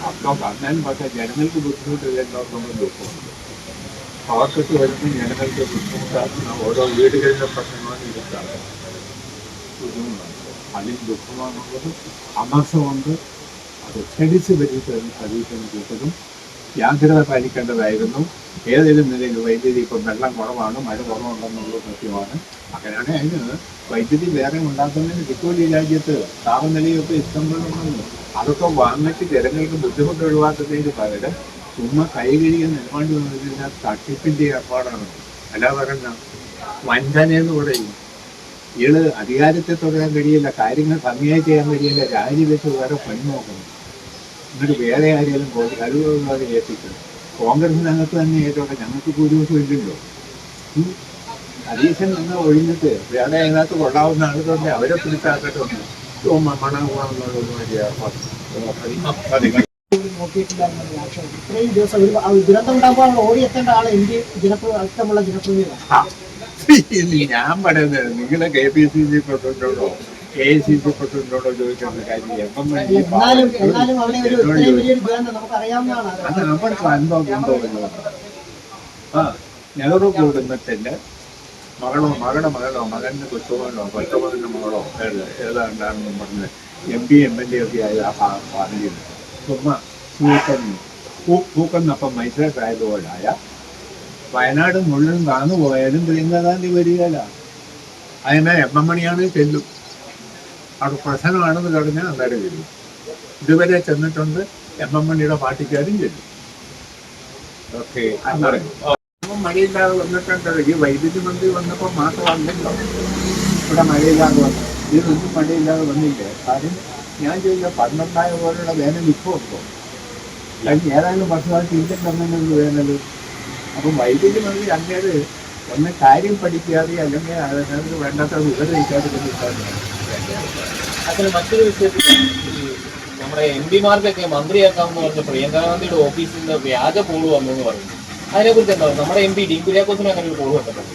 അപ്പം പറഞ്ഞാലും പക്ഷേ ജനങ്ങൾക്ക് ബുദ്ധിമുട്ടില്ലല്ലോ നമ്മൾ ദുഃഖമുണ്ട്. അവർക്കൊക്കെ വരുമ്പോൾ ജനങ്ങൾക്ക് ബുദ്ധിമുട്ടാക്കുന്ന ഓരോ വീടുകളിലെ പ്രശ്നങ്ങളും ഇതൊക്കെയാണ് ബുദ്ധിമുട്ടുണ്ട്. അതിൽ ദുഃഖമാണുള്ളത്. അമർഷമുണ്ട്. അത് ക്ഷണിച്ച് വരുന്ന സർവീസിന് കൂട്ടതും ജാഗ്രത പാലിക്കേണ്ടതായിരുന്നു. ഏതെങ്കിലും നിലയിൽ വൈദ്യുതി ഇപ്പം വെള്ളം കുറവാണ്, മഴ കുറവുണ്ടെന്നുള്ളത് സത്യമാണ്. അങ്ങനെയാണെങ്കിൽ അതിന് വൈദ്യുതി വേറെ ഉണ്ടാക്കുന്നതിന് കിട്ടുമല്ലോ ഈ രാജ്യത്ത്. താപനിലയൊക്കെ ഇഷ്ടംപോലെ ഉണ്ടെന്ന്. അതൊക്കെ വാങ്ങിച്ച് ജനങ്ങൾക്ക് ബുദ്ധിമുട്ട് ഒഴിവാക്കുന്നതിന് പകരം ചുമ്മാ കൈകഴിയാൻ നിലപാട് വന്നതിനാൽ തട്ടിപ്പിൻ്റെ ഏർപ്പാടാണ്. അല്ല പറഞ്ഞ വഞ്ചനയെന്ന് പറയും. ഇയാള് അധികാരത്തെ തുടരാൻ കഴിയില്ല, കാര്യങ്ങൾ ഭംഗിയായി ചെയ്യാൻ കഴിയില്ല, രാജിവെച്ച് വേറെ പണി നോക്കണം. എന്നിട്ട് വേറെ ആരെങ്കിലും കഴിവുകളെ ഏൽപ്പിക്കും. കോൺഗ്രസിനകത്ത് തന്നെ ഏറ്റവും ഞങ്ങൾക്ക് ഭൂരിപക്ഷം ഇല്ലല്ലോ. അധീശൻ നിന്ന് ഒഴിഞ്ഞിട്ട് വേറെ അതിനകത്ത് കൊള്ളാവുന്ന ആളുകളുണ്ട്, അവരെ പിടിച്ചാക്കട്ടെ ഒന്ന് മണം ഇത്രയും ദിവസം ദുരന്തം ഉണ്ടാകുമ്പോൾ ഓടിയെത്തേണ്ട ആളെ ഇന്ത്യ ഇഷ്ടമുള്ള ജനപ്രതിനിധിയാണ്. ഞാൻ പറയുന്നത് നിങ്ങളെ KPCC പ്രസിഡന്റോടോ AICC പ്രസിഡന്റോടോ ചോദിക്കേണ്ട കാര്യം അത് അവർക്ക് അനുഭവം ഉണ്ടോ എന്ന്. നെഹ്റു കുടുംബത്തിന്റെ മകളുടെ മകനോ മകന്റെ കൊച്ചുമകന്റെ മകളോ ഏതാണ്ടാണെന്ന് പറഞ്ഞ് MP MLA ഒക്കെ ആയി ആ പറഞ്ഞിരുന്നു. ചുമ്മാ പൂക്കുന്നപ്പം മൈസൂർ ആയതുപോലായ വയനാട് മുഴുവൻ താന്നു പോയാലും പ്രിയങ്ക ഗാന്ധി വരികയില്ല. അതിനെ MM മണിയാണ് ചെല്ലും. അവിടെ പ്രശ്നമാണെന്ന് പറഞ്ഞാൽ അന്നേരം വരും. ഇതുവരെ ചെന്നിട്ടുണ്ട്. MM മണിയുടെ പാർട്ടിക്കാരും ചെല്ലും. ഓക്കെ മഴയില്ലാതെ വന്നിട്ടുണ്ടല്ലോ. ഈ വൈദ്യുതി മന്ത്രി വന്നപ്പോൾ മാത്രമല്ലല്ലോ ഇവിടെ മഴയില്ലാതെ വന്നു. ഇതിനൊന്നും മഴയില്ലാതെ വന്നില്ലേ. കാര്യം ഞാൻ ചോദിച്ചാൽ 12 പോലുള്ള വേനൽ ഇപ്പോൾ ഉണ്ടോ? അല്ലെങ്കിൽ ഏതായാലും വർഷമായിട്ട് ഇന്ത്യൻ ഗവൺമെൻറ് വേനൽ. അപ്പം വൈദ്യുതി മന്ത്രി അങ്ങേര് ഒന്ന് കാര്യം പഠിക്കാതെ അല്ലെങ്കിൽ അതിനകത്ത് വേണ്ടാത്ത ഉപദ്രവിക്കാതെ അതിന് മറ്റൊരു വിഷയത്തിൽ നമ്മുടെ MP മാർക്കൊക്കെ മന്ത്രിയാക്കാമെന്ന് പറഞ്ഞ പ്രിയങ്ക ഗാന്ധിയുടെ ഓഫീസിൽ വ്യാജ പോള് വന്നെന്ന് പറയുന്നു. അതിനെക്കുറിച്ച് എന്താ? നമ്മുടെ MP ഡി കുര്യാക്കോസിന് അങ്ങനെ ഒരു പോള് വന്നിട്ടുണ്ട്.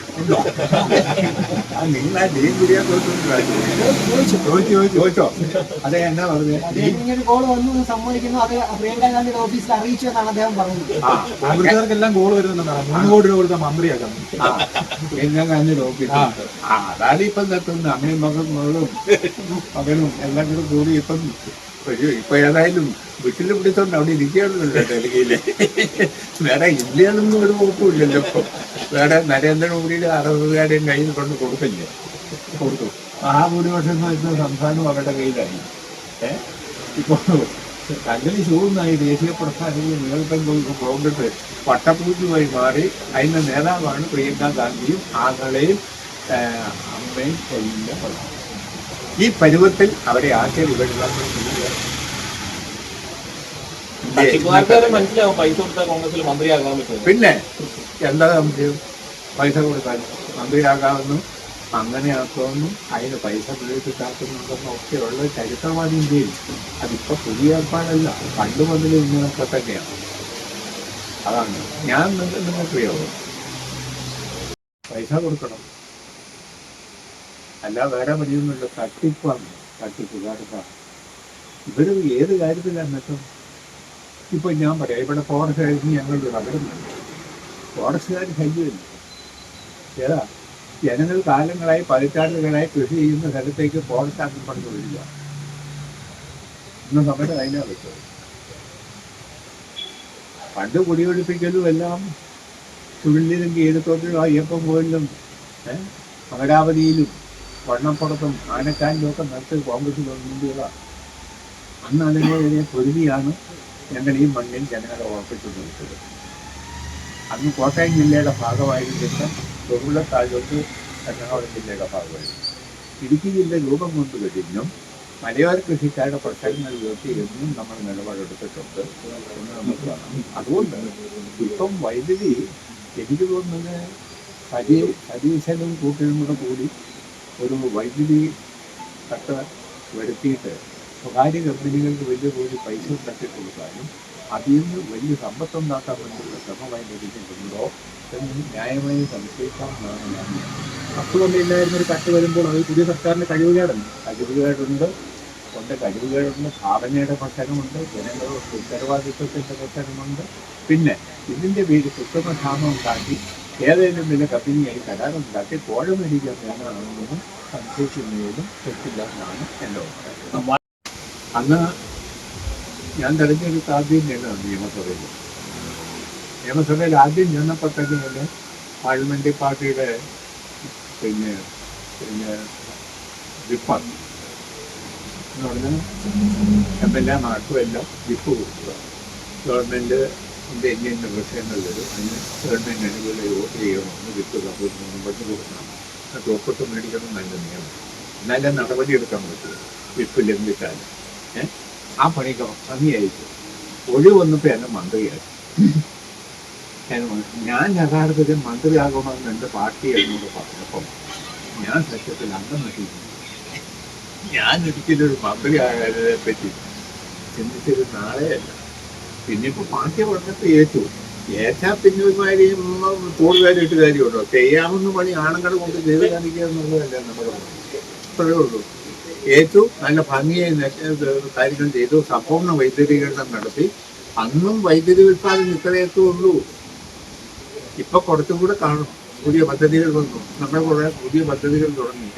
ചോദിച്ചോ? അതെ എന്നാ പറഞ്ഞു? കോള് വന്നു സമ്മതിക്കുന്നു. അത് പ്രിയങ്ക ഗാന്ധിയുടെ ഓഫീസിൽ അറിയിച്ചു എന്നാണ് അദ്ദേഹം പറഞ്ഞത്. കോൺഗ്രസുകാർക്കെല്ലാം കോള് വരുന്നുണ്ടെന്നാണ് 3 കോടി രൂപ കൊടുത്ത മന്ത്രിയാക്കാം പ്രിയങ്ക ഗാന്ധിയുടെ ഓഫീസ്. അതാണ് ഇപ്പം തട്ടുന്നത്. അമ്മയും മകളും മകനും എല്ലാം കൂടെ കൂടി ഇപ്പൊ ഏതായാലും വീട്ടിൽ പിടിച്ചോണ്ട് അവിടെ ഇരിക്കുകയാണല്ലോ ഡൽഹിയില്. വേറെ ഇന്ത്യയിലൊന്നും ഒരു കുഴപ്പമില്ലല്ലോ. ഇപ്പൊ വേറെ നരേന്ദ്രമോദിയുടെ 60 കയ്യിൽ കൊണ്ട് കൊടുക്കില്ലേ, കൊടുത്തു. ആ ഭൂരിപക്ഷം സംസ്ഥാനം അവരുടെ കയ്യിലായി. ഇപ്പൊ കല്ലിൽ ചൂടുന്നായി ദേശീയ പ്രസ്ഥാനത്തിൽ നേതൃത്വം കോൺഗ്രസ് പട്ടപ്പൂജുമായി മാറി. അതിന്റെ നേതാവാണ് പ്രിയങ്ക ഗാന്ധിയും ആങ്ങളെയും അമ്മയും എല്ലാം. ഈ പരുവത്തിൽ അവരെ ആക്കിയ മനസ്സിലാവും പൈസ കൊടുത്താൽ കോൺഗ്രസിൽ മന്ത്രിയാകാൻ പറ്റും. പിന്നെ എന്താ സംശയം? പൈസ കൊടുത്താൽ മന്ത്രിയാകാമെന്നും അങ്ങനെയാക്കുമെന്നും അതിന് പൈസ ഉപയോഗിച്ചിട്ടാക്കുന്നുണ്ടെന്നും ഒക്കെയുള്ള ചരിത്രമാണ് ഇന്ത്യയിൽ. അതിപ്പോൾ പുതിയ ഏർപ്പാടല്ല, പണ്ട് മുതൽ ഇങ്ങനൊക്കെ തന്നെയാണ്. അതാണ് ഞാൻ നിങ്ങൾക്കറിയാവോ, പൈസ കൊടുക്കണം, അല്ല വേറെ വഴിയൊന്നുമില്ല. തട്ടിപ്പാണ്, തട്ടിപ്പുകാർക്കാണ്. ഇവർ ഏത് കാര്യത്തിലാണ് മെച്ചം? ഇപ്പൊ ഞാൻ പറയാം, ഇവിടെ ഫോറസ്റ്റുകാർക്ക് ഞങ്ങളുടെ പകരുന്നുണ്ട്. ഫോറസ്റ്റുകാർ ശല്യമില്ല. ഏതാ ജനങ്ങൾ കാലങ്ങളായി പതിറ്റാണ്ടുകളായി കൃഷി ചെയ്യുന്ന സ്ഥലത്തേക്ക് ഫോറസ്റ്റ് ആക്കി പറഞ്ഞു വരിക. ഇന്ന് സമയത്ത് അതിനാ വെച്ചത്. പണ്ട് കുടിയൊഴിപ്പിക്കലും എല്ലാം ചുഴലിലും കീഴത്തോട്ടിലും അയ്യപ്പം കോയിലും അമരാവതിയിലും വണ്ണപ്പുറത്തും ആനക്കാലിലും ഒക്കെ നടത്തി കോൺഗ്രസ് ഗവൺമെൻറ്റുകളാണ്. അന്ന് അതിനെ പൊരുതിയാണ് ഞങ്ങൾ ഈ മണ്ണിൽ ജനങ്ങളെ ഉറപ്പിച്ചു നിർത്തത്. അന്ന് കോട്ടയം ജില്ലയുടെ ഭാഗമായിരുന്ന തൊടുപുഴ താലൂക്ക് എറണാകുളം ജില്ലയുടെ ഭാഗമായിരുന്നു. ഇടുക്കി ജില്ല രൂപം കൊണ്ട് കഴിഞ്ഞും മലയോര കൃഷിക്കാരുടെ പ്രശ്നങ്ങൾ ഉയർത്തി എന്നും നമ്മൾ നിലപാടെടുത്തിട്ടുണ്ട് എന്ന് നമുക്ക് കാണാം. അതുകൊണ്ട് ഇപ്പം വൈദ്യുതി എനിക്ക് തോന്നുന്നത് സതീശനും കൂട്ടിനും കൂടി ഒരു വൈദ്യുതി കട്ട വരുത്തിയിട്ട് സ്വകാര്യ കമ്പനികൾക്ക് വലിയ തോതിൽ പൈസ ഉണ്ടാക്കി കൊടുക്കാനും അതിൽ നിന്ന് വലിയ സമ്പത്തുണ്ടാക്കാൻ വേണ്ടിയുള്ള ശ്രമമായി ലഭിക്കുന്നുണ്ടോ എന്ന് ന്യായമായി സംശയിക്കാമെന്നാണ് ഞാൻ. അതുകൊണ്ടില്ലായിരുന്ന ഒരു കട്ട് വരുമ്പോൾ അത് പുതിയ സർക്കാരിന്റെ കഴിവുകേടുണ്ട്. കഴിവുകേടുണ്ട്. കൊണ്ട് കഴിവുകളുണ്ട്, ഭാവനയുടെ പ്രശ്നമുണ്ട്, ജനങ്ങളുടെ ഉത്തരവാദിത്വത്തിൻ്റെ പ്രശ്നമുണ്ട്. പിന്നെ ഇതിൻ്റെ പേര് കൃത്രിമക്ഷാമം ഉണ്ടാക്കി ഏതെങ്കിലും പിന്നെ കമ്പനിയായി കരാറുണ്ടാക്കി കോഴ മേടിക്കാൻ വേണമെന്ന് സംശയിക്കുന്നതിലും തെറ്റില്ല എന്നാണ് എൻ്റെ അഭിപ്രായം. അന്ന് ഞാൻ തെരഞ്ഞെടുത്ത ആദ്യം ചെല്ലാണ് നിയമസഭയിൽ ആദ്യം ചെന്നപ്പോൾ തന്നെ പാർലമെൻ്ററി പാർട്ടിയുടെ പിന്നെ വിപ്പാണ് എന്ന് പറഞ്ഞാൽ MLA-മാർക്കും എല്ലാം വിപ്പ് കൊടുക്കുക. ഗവൺമെൻറ്റിൻ്റെ ഇന്ന വിഷയങ്ങൾ വരും, അതിന് ഗവൺമെൻറ് അനുകൂലം വോട്ട് ചെയ്യണമെന്ന് വിപ്പ് മുമ്പോട്ട് കൊടുക്കണം, ഒപ്പിട്ട് മേടിക്കണം എന്നല്ല നിയമം. എന്നാലേ നടപടിയെടുക്കാൻ പറ്റുള്ളൂ വിപ്പ് ലംഘിച്ചാൽ. ആ പണിക്ക് ഭംഗിയായിരിക്കും. ഒഴിവ് വന്നപ്പോൾ എന്നെ മന്ത്രിയായി. ഞാൻ യഥാർത്ഥത്തിൽ മന്ത്രിയാകണമെന്ന് എൻ്റെ പാർട്ടി എന്നോട് പറഞ്ഞപ്പം ഞാൻ സത്യത്തിൽ അന്തം നട്ടിരുന്നു. ഞാൻ ഒരിക്കലൊരു മന്ത്രിയാകാനെ പറ്റി ചിന്തിച്ചൊരു നാളെയല്ല. പിന്നെ ഇപ്പോൾ പാർട്ടി പറഞ്ഞപ്പോൾ ഏറ്റാൽ പിന്നെ ഒരുമാതിരി കൂടുതലായിട്ട് കാര്യമുണ്ടോ? ചെയ്യാവുന്ന പണി ആണുങ്ങളെ കൊണ്ട് ചെയ്ത് കാണിക്കുക എന്നുള്ളതല്ല നമ്മുടെ അത്രയേ ഉള്ളൂ. ഏറ്റവും നല്ല ഭംഗിയായി കാര്യങ്ങൾ ചെയ്തു. സമ്പൂർണ്ണ വൈദ്യുതീകരണം നടത്തി. അന്നും വൈദ്യുതി ഉൽപ്പാദനം ഇത്രയൊക്കെ ഉള്ളൂ. ഇപ്പൊ കുറച്ചും കൂടെ കാണും. പുതിയ പദ്ധതികൾ വന്നു, നമ്മുടെ കുറെ പുതിയ പദ്ധതികൾ തുടങ്ങി.